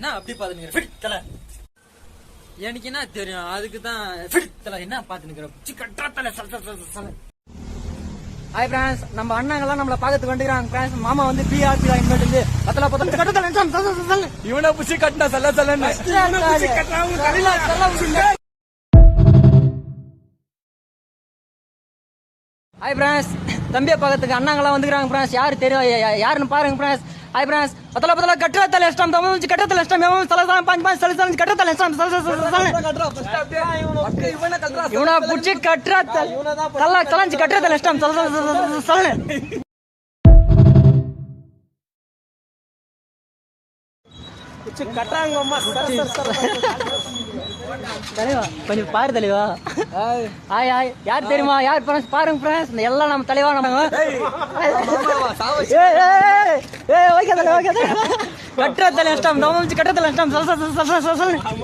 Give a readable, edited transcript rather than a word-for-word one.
என்ன அப்படி பாத்துக்கிற எனக்கு என்ன தெரியும் அதுக்குதான் என்ன பாத்துக்கிற ஹாய் ஃப்ரெண்ட்ஸ், நம்ம அண்ணாங்கெல்லாம் நம்மள பாக்கிறதுக்கு வந்துக்கிறாங்க ஃப்ரெண்ட்ஸ். மாமா வந்து பிஆர்பி இன்வெர்ட் வந்து பத்தல கட்டத்தல இவனை புடிச்சு கட்டினா சல்லன்னு ஹாய் ஃப்ரெண்ட்ஸ், தம்பியை பாக்கிறதுக்கு அண்ணாங்கெல்லாம் வந்துக்கிறாங்க ஃப்ரெண்ட்ஸ். யாரு தெரியும் யாருன்னு பாருங்க ஃப்ரெண்ட்ஸ். ஹாய் ஃப்ரெண்ட்ஸ், பத்தல கட்டத்தல இஷ்டம் தம்ம வந்து கட்டத்தல இஷ்டம் சல பாஞ்சு பாஞ்சு சல கட்டத்தல இஷ்டம் இவனை புடிச்சு கட்டத்தல கலஞ்சி கட்டத்தல இஷ்டம் சல தலைவா கொஞ்சம் பாரு தலைவா. ஹாய் ஹாய், யார் தெரியுமா யார் ஃப்ரெண்ட்ஸ் பாருங்க ஃப்ரெண்ட்ஸ், எல்லாம் நம்ம தலைவா நம்ம கட்டுற தலை இஷ்டம் கட்டுற தலை இஷ்டம்